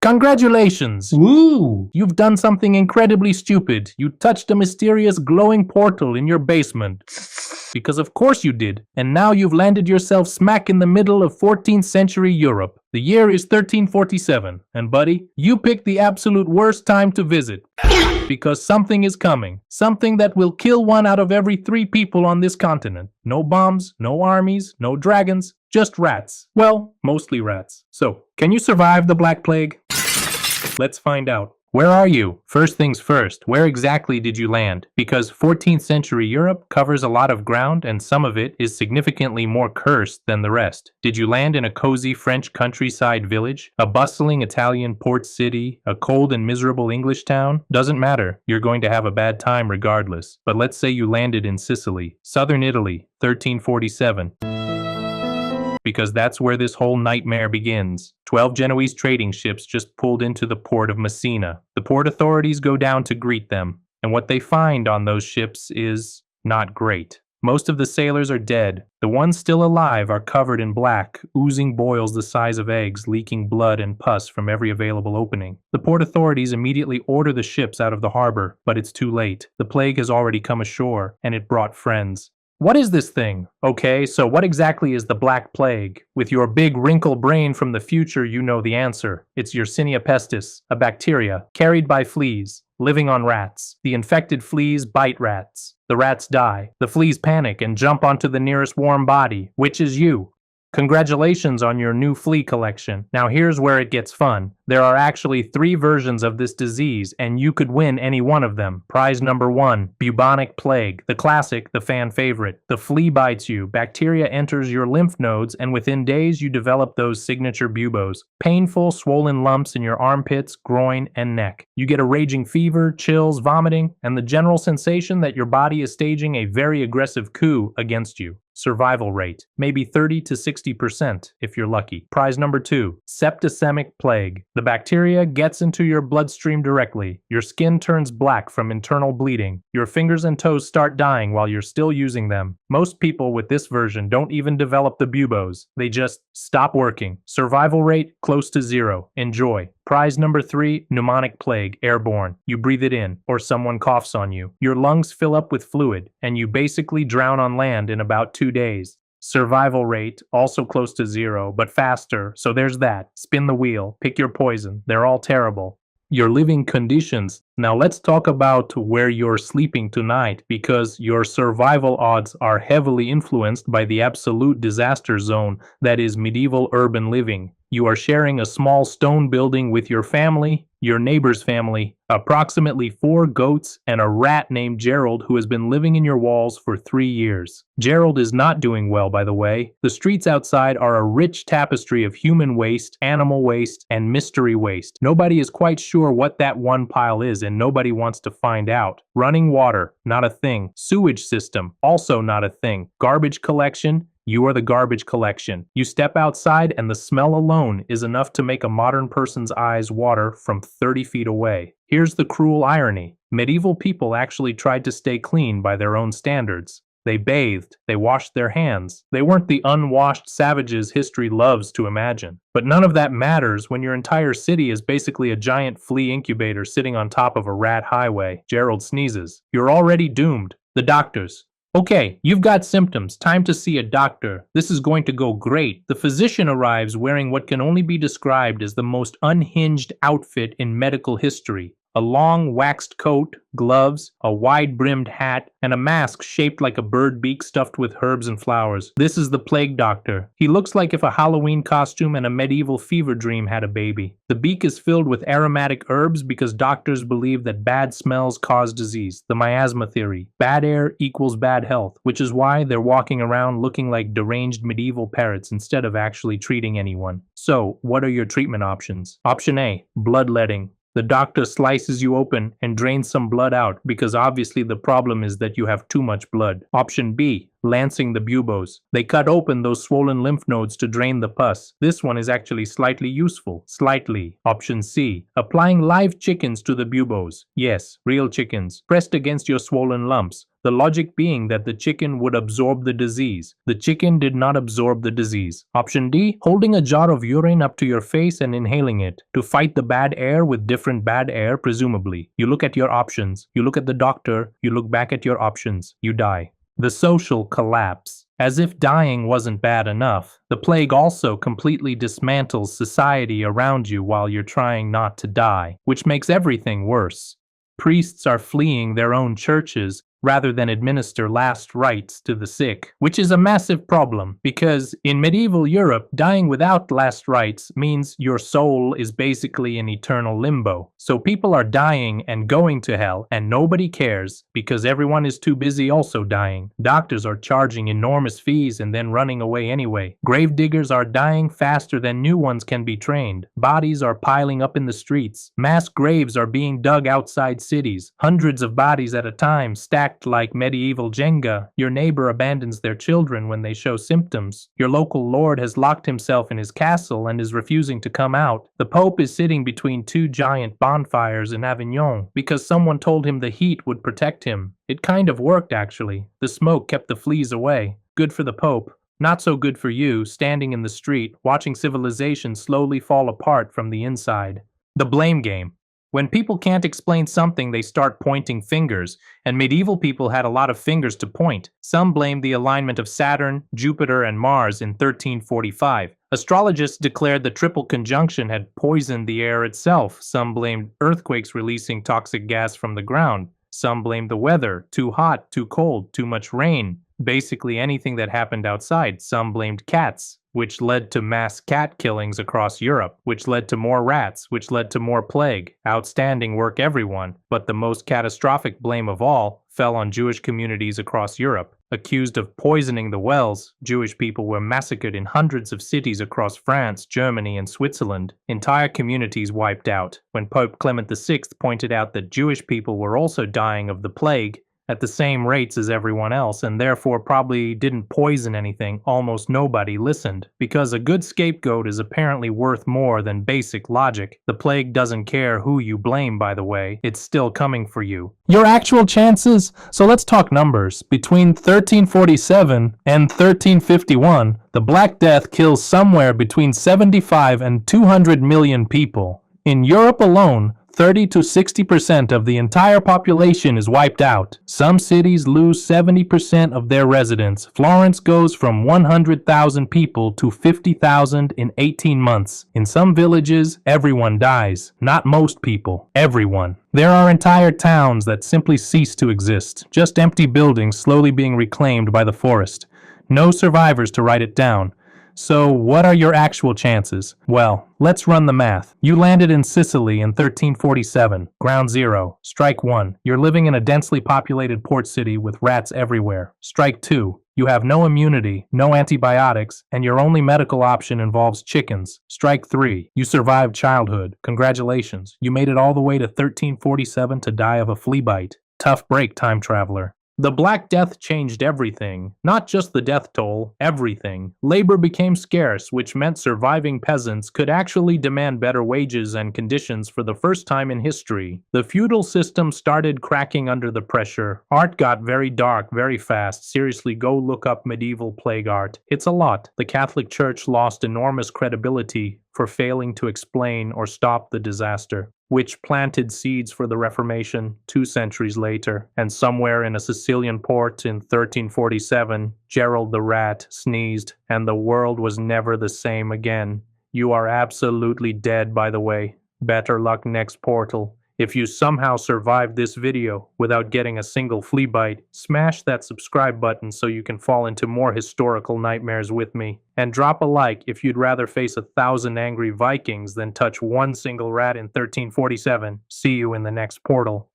Congratulations! Woo! You've done something incredibly stupid. You touched a mysterious glowing portal in your basement. Because of course you did. And now you've landed yourself smack in the middle of 14th century Europe. The year is 1347. And buddy, you picked the absolute worst time to visit. Because something is coming. Something that will kill 1 out of every 3 people on this continent. No bombs, no armies, no dragons, just rats. Well, mostly rats. So, can you survive the Black Plague? Let's find out. Where are you? First things first, where exactly did you land? Because 14th century Europe covers a lot of ground and some of it is significantly more cursed than the rest. Did you land in a cozy French countryside village? A bustling Italian port city? A cold and miserable English town? Doesn't matter. You're going to have a bad time regardless. But let's say you landed in Sicily, southern Italy, 1347. Because that's where this whole nightmare begins. 12 Genoese trading ships just pulled into the port of Messina. The port authorities go down to greet them, and what they find on those ships is not great. Most of the sailors are dead. The ones still alive are covered in black, oozing boils the size of eggs, leaking blood and pus from every available opening. The port authorities immediately order the ships out of the harbor, but it's too late. The plague has already come ashore, and it brought friends. What is this thing? Okay, so what exactly is the Black Plague? With your big wrinkle brain from the future, you know the answer. It's Yersinia pestis, a bacteria carried by fleas, living on rats. The infected fleas bite rats. The rats die. The fleas panic and jump onto the nearest warm body, which is you. Congratulations on your new flea collection. Now here's where it gets fun. There are actually 3 versions of this disease, and you could win any one of them. Prize number 1, bubonic plague. The classic, the fan favorite. The flea bites you, bacteria enters your lymph nodes, and within days you develop those signature buboes. Painful, swollen lumps in your armpits, groin, and neck. You get a raging fever, chills, vomiting, and the general sensation that your body is staging a very aggressive coup against you. Survival rate, maybe 30 to 60% if you're lucky. Prize number 2, septicemic plague. The bacteria gets into your bloodstream directly. Your skin turns black from internal bleeding. Your fingers and toes start dying while you're still using them. Most people with this version don't even develop the buboes. They just stop working. Survival rate close to 0. Enjoy. Prize number 3, pneumonic plague, airborne. You breathe it in, or someone coughs on you. Your lungs fill up with fluid, and you basically drown on land in about 2 days. Survival rate, also close to 0, but faster, so there's that. Spin the wheel, pick your poison, they're all terrible. Your living conditions. Now let's talk about where you're sleeping tonight, because your survival odds are heavily influenced by the absolute disaster zone that is medieval urban living. You are sharing a small stone building with your family, your neighbor's family, approximately 4 goats, and a rat named Gerald who has been living in your walls for 3 years. Gerald is not doing well, by the way. The streets outside are a rich tapestry of human waste, animal waste, and mystery waste. Nobody is quite sure what that one pile is, and nobody wants to find out. Running water, not a thing. Sewage system, also not a thing. Garbage collection, you are the garbage collection. You step outside and the smell alone is enough to make a modern person's eyes water from 30 feet away. Here's the cruel irony. Medieval people actually tried to stay clean by their own standards. They bathed, they washed their hands. They weren't the unwashed savages history loves to imagine. But none of that matters when your entire city is basically a giant flea incubator sitting on top of a rat highway. Gerald sneezes. You're already doomed. The doctors. Okay, you've got symptoms. Time to see a doctor. This is going to go great. The physician arrives wearing what can only be described as the most unhinged outfit in medical history. A long waxed coat, gloves, a wide-brimmed hat, and a mask shaped like a bird beak stuffed with herbs and flowers. This is the plague doctor. He looks like if a Halloween costume and a medieval fever dream had a baby. The beak is filled with aromatic herbs because doctors believe that bad smells cause disease. The miasma theory. Bad air equals bad health, which is why they're walking around looking like deranged medieval parrots instead of actually treating anyone. So, what are your treatment options? Option A, bloodletting. The doctor slices you open and drains some blood out because obviously the problem is that you have too much blood. Option B, lancing the buboes. They cut open those swollen lymph nodes to drain the pus. This one is actually slightly useful. Slightly. Option C. Applying live chickens to the buboes. Yes, real chickens, pressed against your swollen lumps. The logic being that the chicken would absorb the disease. The chicken did not absorb the disease. Option D. Holding a jar of urine up to your face and inhaling it to fight the bad air with different bad air, presumably. You look at your options. You look at the doctor. You look back at your options. You die. The social collapse. As if dying wasn't bad enough, the plague also completely dismantles society around you while you're trying not to die, which makes everything worse. Priests are fleeing their own churches rather than administer last rites to the sick, which is a massive problem because in medieval Europe, dying without last rites means your soul is basically in eternal limbo. So people are dying and going to hell and nobody cares because everyone is too busy also dying. Doctors are charging enormous fees and then running away anyway. Grave diggers are dying faster than new ones can be trained. Bodies are piling up in the streets. Mass graves are being dug outside cities. Hundreds of bodies at a time stacked like medieval Jenga. Your neighbor abandons their children when they show symptoms. Your local lord has locked himself in his castle and is refusing to come out. The Pope is sitting between two giant bonfires in Avignon because someone told him the heat would protect him. It kind of worked actually. The smoke kept the fleas away. Good for the Pope. Not so good for you, standing in the street, watching civilization slowly fall apart from the inside. The blame game. When people can't explain something, they start pointing fingers, and medieval people had a lot of fingers to point. Some blamed the alignment of Saturn, Jupiter, and Mars in 1345. Astrologists declared the triple conjunction had poisoned the air itself. Some blamed earthquakes releasing toxic gas from the ground. Some blamed the weather, too hot, too cold, too much rain. Basically anything that happened outside. Some blamed cats, which led to mass cat killings across Europe, which led to more rats, which led to more plague. Outstanding work, everyone. But the most catastrophic blame of all fell on Jewish communities across Europe. Accused of poisoning the wells, Jewish people were massacred in hundreds of cities across France, Germany, and Switzerland. Entire communities wiped out. When Pope Clement VI pointed out that Jewish people were also dying of the plague, at the same rates as everyone else, and therefore probably didn't poison anything, almost nobody listened. Because a good scapegoat is apparently worth more than basic logic. The plague doesn't care who you blame, by the way. It's still coming for you. Your actual chances? So let's talk numbers. Between 1347 and 1351, the Black Death kills somewhere between 75 and 200 million people. In Europe alone, 30 to 60% of the entire population is wiped out. Some cities lose 70% of their residents. Florence goes from 100,000 people to 50,000 in 18 months. In some villages, everyone dies. Not most people. Everyone. There are entire towns that simply cease to exist. Just empty buildings slowly being reclaimed by the forest. No survivors to write it down. So, what are your actual chances? Well, let's run the math. You landed in Sicily in 1347. Ground zero. Strike 1. You're living in a densely populated port city with rats everywhere. Strike 2. You have no immunity, no antibiotics, and your only medical option involves chickens. Strike 3. You survived childhood. Congratulations. You made it all the way to 1347 to die of a flea bite. Tough break, time traveler. The Black Death changed everything. Not just the death toll, everything. Labor became scarce, which meant surviving peasants could actually demand better wages and conditions for the first time in history. The feudal system started cracking under the pressure. Art got very dark very fast. Seriously, go look up medieval plague art. It's a lot. The Catholic Church lost enormous credibility for failing to explain or stop the disaster, which planted seeds for the Reformation 2 centuries later. And somewhere in a Sicilian port in 1347, Gerald the rat sneezed, and the world was never the same again. You are absolutely dead, by the way. Better luck next portal. If you somehow survived this video without getting a single flea bite, smash that subscribe button so you can fall into more historical nightmares with me. And drop a like if you'd rather face 1,000 angry Vikings than touch one single rat in 1347. See you in the next portal.